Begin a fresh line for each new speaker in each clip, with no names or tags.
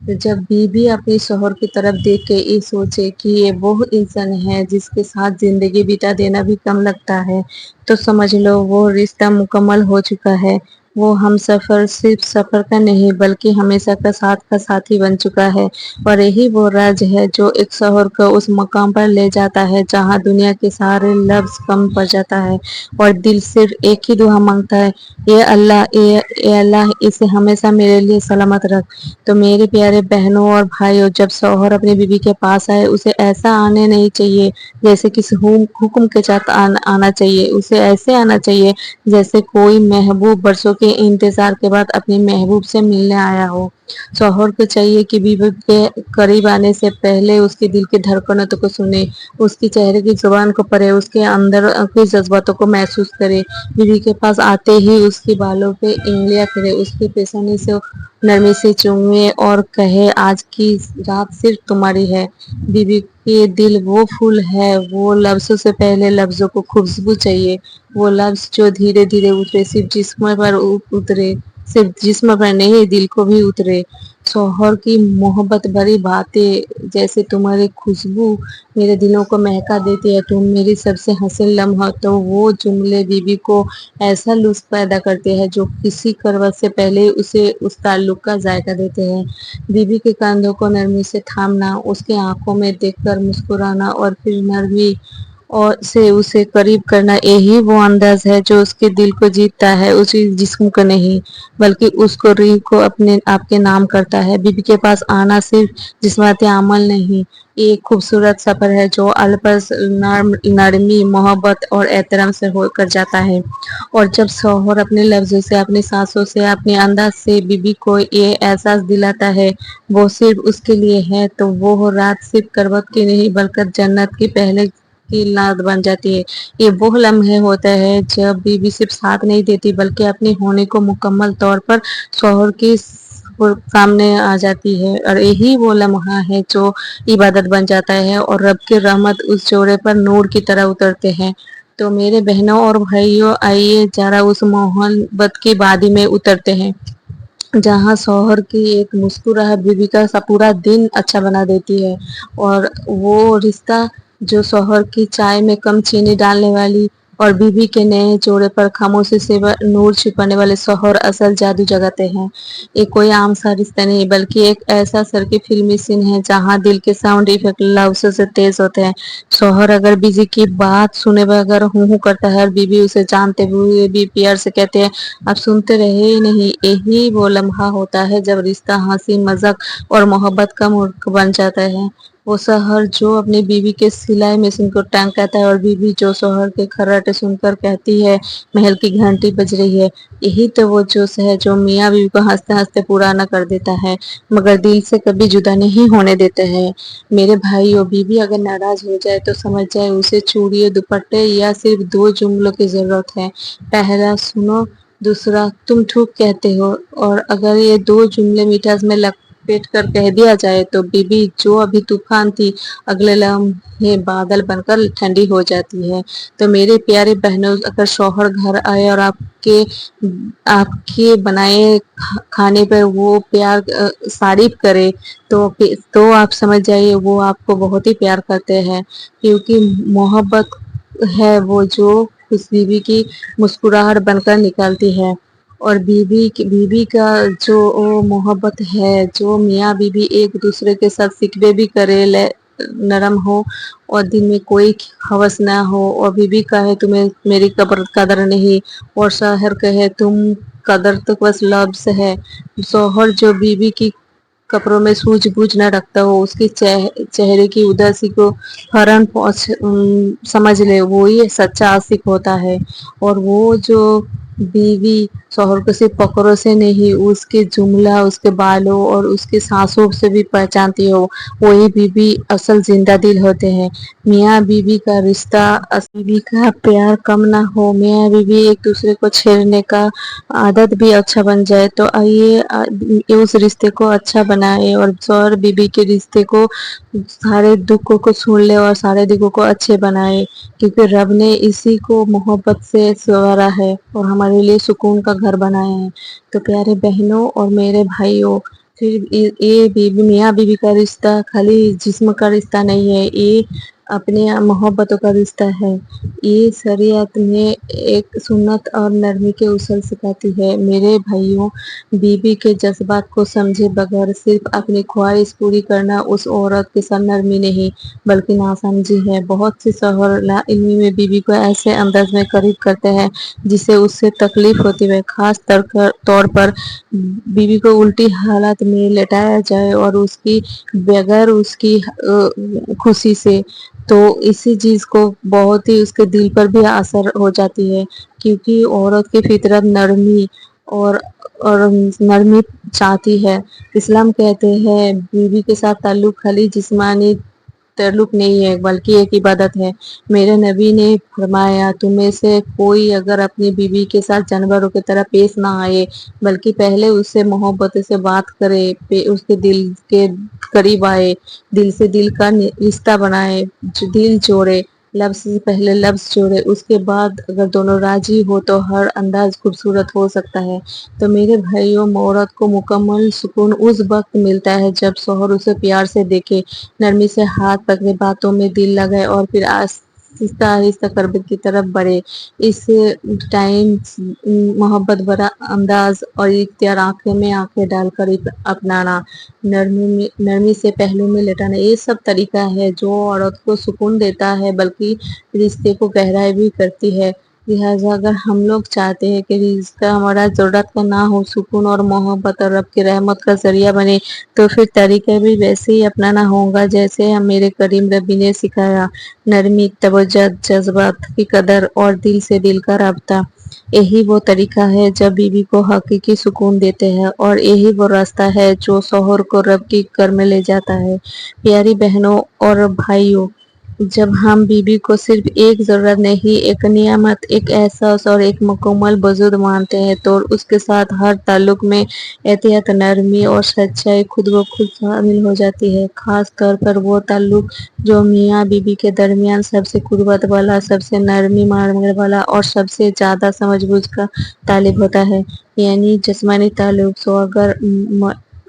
تو جب بیوی اپنے شوہر کی طرف دیکھ کے یہ سوچے کہ یہ وہ انسان ہے جس کے ساتھ زندگی بتا دینا بھی کم لگتا ہے، تو سمجھ لو وہ رشتہ مکمل ہو چکا ہے۔ وہ ہم سفر صرف سفر کا نہیں بلکہ ہمیشہ کا ساتھ کا ساتھی بن چکا ہے، اور یہی وہ راز ہے جو ایک شوہر کو اس مقام پر لے جاتا ہے جہاں دنیا کے سارے لفظ کم پڑ جاتا ہے اور دل صرف ایک ہی دعا مانگتا ہے، اے اللہ اسے ہمیشہ میرے لیے سلامت رکھ۔ تو میرے پیارے بہنوں اور بھائیوں، جب شوہر اپنی بیوی کے پاس آئے اسے ایسا آنے نہیں چاہیے جیسے کسی حکم کے ساتھ آنا چاہیے، اسے ایسے آنا چاہیے جیسے کوئی محبوب برسوں کے انتظار کے بعد اپنی محبوب سے ملنے آیا ہو۔ شوہر کو چاہیے کہ بیوی کے قریب آنے سے پہلے اس کے دل کی دھڑکنوں کو سنے، اس کی چہرے کی زبان کو پڑھے، اس کے اندر کے جذباتوں کو محسوس کرے۔ بیوی کے پاس آتے ہی اس کی بالوں پہ انگلیاں پھیرے، اس کی پیشانی سے نرمی سے چومے اور کہے آج کی رات صرف تمہاری ہے۔ بیوی کے دل وہ پھول ہے، وہ لفظوں سے پہلے لفظوں کو خوشبو چاہیے، وہ لفظ جو دھیرے دھیرے اترے، صرف جسم پر اترے، صرف جسم پر نہیں دل کو بھی اترے۔ شوہر کی محبت بھری باتیں جیسے تمہاری خوشبو میرے دلوں کو مہکا دیتی ہے، تم میری سب سے حسین لمحہ، تو وہ جملے بیوی کو ایسا لطف پیدا کرتے ہیں جو کسی کروٹ سے پہلے اسے اس تعلق کا ذائقہ دیتے ہیں۔ بیوی کے کاندھوں کو نرمی سے تھامنا، اس کے آنکھوں میں دیکھ کر مسکرانا اور پھر نرمی اور سے اسے قریب کرنا، یہی وہ انداز ہے جو اس کے دل کو جیتتا ہے، اس جسم کو نہیں بلکہ اس کو روح کو اپنے آپ کے نام کرتا ہے۔ بیوی کے پاس آنا صرف جسمانی عمل نہیں، یہ ایک خوبصورت سفر ہے جو الفاظ، نرمی، محبت اور احترام سے ہو کر جاتا ہے۔ اور جب شوہر اپنے لفظوں سے، اپنی سانسوں سے، اپنے انداز سے بیوی کو یہ احساس دلاتا ہے وہ صرف اس کے لیے ہے، تو وہ رات صرف کروٹ کی نہیں بلکہ جنت کی پہلے کی رات بن جاتی ہے۔ یہ وہ لمحے ہوتا ہے جب بیوی صرف ساتھ نہیں دیتی بلکہ اپنے ہونے کو مکمل طور پر شوہر کی سامنے آ جاتی ہے، اور یہی وہ لمحہ ہے جو عبادت بن جاتا ہے اور رب کی رحمت اس جوڑے پر نور کی طرح اترتے ہیں۔ تو میرے بہنوں اور بھائیوں، آئیے ذرا اس محبت کی وادی میں اترتے ہیں جہاں شوہر کی ایک مسکراہٹ بیوی کا پورا دن اچھا بنا دیتی ہے، اور وہ رشتہ جو شوہر کی چائے میں کم چینی ڈالنے والی اور بیوی کے نئے جوڑے پر خاموشی سے نور چھپانے والے شوہر اصل جادو جگاتے ہیں۔ یہ کوئی عام سا رشتہ نہیں بلکہ ایک ایسا سر کی فلمی سین ہے جہاں دل کے ساؤنڈ ایفیکٹ لفظوں سے تیز ہوتے ہیں۔ شوہر اگر بیوی کی بات سنے بغیر ہوں کرتا ہے اور بیوی اسے جانتے ہوئے بھی پیار سے کہتے ہیں اب سنتے رہے ہی نہیں، یہی وہ لمحہ ہوتا ہے جب رشتہ ہنسی مذاق اور محبت کا ملک بن جاتا ہے۔ وہ شوہر جو اپنی بیوی کے سلائی مشین کو ٹانگ کہتا ہے اور بیوی جو شوہر کے خراٹے سن کر کہتی ہے محل کی گھنٹی بج رہی ہے، یہی تو وہ جوش ہے جو میاں بیوی کو ہنستے ہنستے پرانا کر دیتا ہے مگر دل سے کبھی جدا نہیں ہونے دیتا ہے۔ میرے بھائیوں، بیوی اگر ناراض ہو جائے تو سمجھ جائے اسے چوڑیوں، دوپٹے یا صرف دو جملوں کی ضرورت ہے، پہلا سنو، دوسرا تم ٹھیک کہتے ہو، اور اگر یہ دو جملے مٹھاس میں لپیٹ کر کہہ دیا جائے تو بیوی جو ابھی طوفان تھی اگلے لمحے بادل بن کر ٹھنڈی ہو جاتی ہے۔ تو میرے پیارے بہنوں، اگر شوہر گھر آئے اور آپ کے بنائے کھانے پر وہ پیار تعریف کرے تو آپ سمجھ جائیے وہ آپ کو بہت ہی پیار کرتے ہیں، کیونکہ محبت ہے وہ جو اس بیوی کی مسکراہٹ بن کر نکلتی ہے، اور بیوی کا جو محبت ہے، جو میاں بیوی ایک دوسرے کے ساتھ شکوے بھی کرے، نرم ہو اور دل میں کوئی ہوس نہ ہو، اور بیوی کہے تمہیں میری قدر نہیں اور شوہر کہے تم قدر تو بس لفظ ہے، شوہر جو بیوی کی کپڑوں میں سوجھ بوجھ نہ رکھتا ہو، اس کی چہرے کی اداسی کو فوراً سمجھ لے، وہی سچا عاشق ہوتا ہے۔ اور وہ جو بیوی شوہر کو صرف فقروں سے نہیں، اس کے جملہ، اس کے بالوں اور اس کے سانسوں سے بھی پہچانتی ہو، وہی بیوی اصل زندہ دل ہوتے ہیں۔ میاں بیوی کا رشتہ، بیوی کا پیار کم نہ ہو، میاں بیوی ایک دوسرے کو چھیڑنے کا عادت بھی اچھا بن جائے، تو آئیے اس رشتے کو اچھا بنائے اور شوہر بیوی کے رشتے کو سارے دکھوں کو سن لے اور سارے دکھوں کو اچھے بنائے، کیونکہ رب نے اسی کو محبت سے سنوارا ہے اور ہمارے لیے سکون کا گھر بنایا ہے۔ تو پیارے بہنوں اور میرے بھائیوں، صرف یہ بیوی میاں بیوی کا رشتہ خالی جسم کا رشتہ نہیں ہے، یہ اپنے محبتوں کا رشتہ ہے۔ یہ شریعت میں ایک سنت اور نرمی کے اصول سکھاتی ہے۔ میرے بھائیوں، بیوی کے جذبات کو سمجھے بغیر صرف اپنی خواہش پوری کرنا اس عورت کے ساتھ نرمی نہیں بلکہ ناسمجھی ہے۔ بہت سے شوہر لا علمی میں بیوی کو ایسے انداز میں قریب کرتے ہیں جسے اس سے تکلیف ہوتی ہے، خاص طور پر بیوی کو الٹی حالت میں لٹایا جائے اور اس کی بغیر اس کی خوشی سے، تو اسی چیز کو بہت ہی اس کے دل پر بھی اثر ہو جاتی ہے، کیونکہ عورت کی فطرت نرمی اور نرمی چاہتی ہے۔ اسلام کہتے ہیں بیوی کے ساتھ تعلق خالی جسمانی تعلق نہیں ہے بلکہ ایک عبادت ہے۔ میرے نبی نے فرمایا، تم میں سے کوئی اگر اپنی بیوی کے ساتھ جانوروں کی طرح پیش نہ آئے بلکہ پہلے اس سے محبت سے بات کرے، اس کے دل کے قریب آئے، دل سے دل کا رشتہ بنائے، دل جوڑے، لفظ سے پہلے لفظ جوڑے، اس کے بعد اگر دونوں راضی ہو تو ہر انداز خوبصورت ہو سکتا ہے۔ تو میرے بھائیوں، عورت کو مکمل سکون اس وقت ملتا ہے جب شوہر اسے پیار سے دیکھے، نرمی سے ہاتھ پکڑے، باتوں میں دل لگائے اور پھر آہستہ آہستہ قرب کی طرف بڑھے۔ اس ٹائم محبت بھرا انداز اور اختیار، آنکھیں میں آنکھیں ڈال کر اپنانا، نرمی سے پہلو میں لٹانا، یہ سب طریقہ ہے جو عورت کو سکون دیتا ہے بلکہ رشتے کو گہرائی بھی کرتی ہے۔ لہٰذا اگر ہم لوگ چاہتے ہیں کہ رشتہ ہمارا ضرورت کا نہ ہو، سکون اور محبت اور رب کی رحمت کا ذریعہ بنے، تو پھر طریقہ بھی ویسے ہی اپنانا ہوگا جیسے ہم میرے کریم ربی نے سکھایا۔ نرمی، توجہ، جذبات کی قدر اور دل سے دل کا رابطہ، یہی وہ طریقہ ہے جب بیوی کو حقیقی سکون دیتے ہیں، اور یہی وہ راستہ ہے جو شوہر کو رب کی گھر میں لے جاتا ہے۔ پیاری بہنوں اور بھائیوں، جب ہم بیوی کو صرف ایک ضرورت نہیں، ایک نعمت، ایک احساس اور ایک مکمل وجود مانتے ہیں تو اس کے ساتھ ہر تعلق میں احتیاط، نرمی اور سچائی خود بخود شامل ہو جاتی ہے۔ خاص طور پر وہ تعلق جو میاں بیوی کے درمیان سب سے قربت والا، سب سے نرمی مانگنے والا اور سب سے زیادہ سمجھ بوجھ کا طالب ہوتا ہے، یعنی جسمانی تعلق۔ سو اگر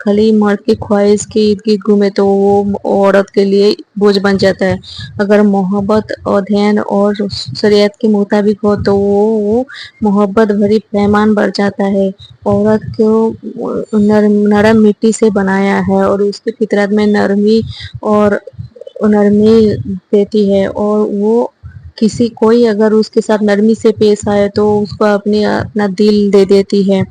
خالی مرد کی خواہش کے ارد گرد گھومے تو وہ عورت کے لیے بوجھ بن جاتا ہے، اگر محبت اور دھیان اور شریعت کے مطابق ہو تو وہ محبت بھری پیمان بڑھ جاتا ہے۔ عورت کو نرم مٹی سے بنایا ہے اور اس کی فطرت میں نرمی اور نرمی دیتی ہے، اور وہ کوئی اگر اس کے ساتھ نرمی سے پیش آئے تو اس کو اپنا دل دے دیتی ہے۔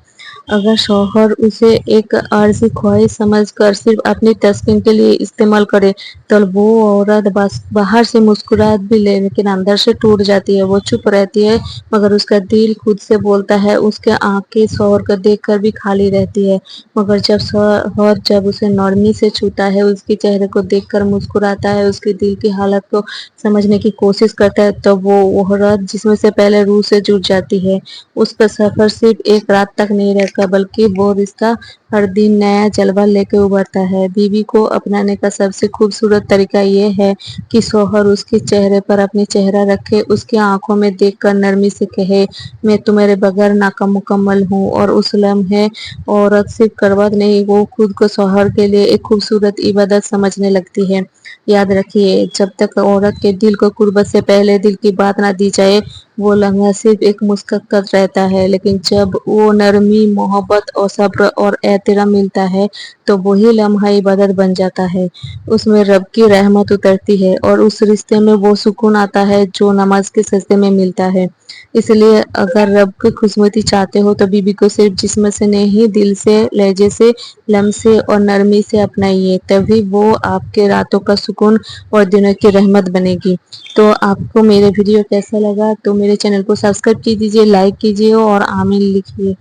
اگر شوہر اسے ایک عارضی خواہش سمجھ کر صرف اپنی تسکین کے لیے استعمال کرے تو وہ عورت باہر سے مسکراہٹ بھی لے لیکن اندر سے ٹوٹ جاتی ہے، وہ چپ رہتی ہے مگر اس کا دل خود سے بولتا ہے، اس کے آنکھیں شوہر کو دیکھ کر بھی خالی رہتی ہے، مگر جب شوہر جب اسے نرمی سے چھوتا ہے، اس کے چہرے کو دیکھ کر مسکراتا ہے، اس کے دل کی حالت کو سمجھنے کی کوشش کرتا ہے، تو وہ عورت جس میں سے پہلے روح سے جڑ جاتی ہے۔ اس کا سفر صرف ایک رات تک نہیں رہتا بلکہ وہ رشتہ ہر دن نیا جلوہ لے کے ابھرتا ہے۔ بیوی کو اپنانے کا سب سے خوبصورت طریقہ یہ ہے کہ شوہر اس کے چہرے پر اپنی چہرہ رکھے، اس کی آنکھوں میں دیکھ کر نرمی سے کہے، میں تمہارے بغیر نامکمل ہوں، اور اس لمحے عورت صرف قربت نہیں، وہ خود کو شوہر کے لیے ایک خوبصورت عبادت سمجھنے لگتی ہے۔ یاد رکھیے، جب تک عورت کے دل کو قربت سے پہلے دل کی بات نہ دی جائے، وہ لمحہ صرف ایک مسقط رہتا ہے، لیکن جب وہ نرمی، محبت اور صبر اور احترام ملتا ہے تو وہی لمحہ عبادت بن جاتا ہے، اس میں رب کی رحمت اترتی ہے اور اس رشتے میں وہ سکون آتا ہے جو نماز کے سجدے میں ملتا ہے۔ اس لیے اگر رب کی خوشنودی چاہتے ہو تو بیوی کو صرف جسم سے نہیں، دل سے، لہجے سے، لمس سے اور نرمی سے اپنائیے، تبھی وہ آپ کے راتوں کا سکون اور دنوں کی رحمت بنے گی۔ تو آپ کو میرے ویڈیو کیسا لگا تو میرے چینل کو سبسکرائب کیجیے، لائک کیجیے اور آمین لکھیے۔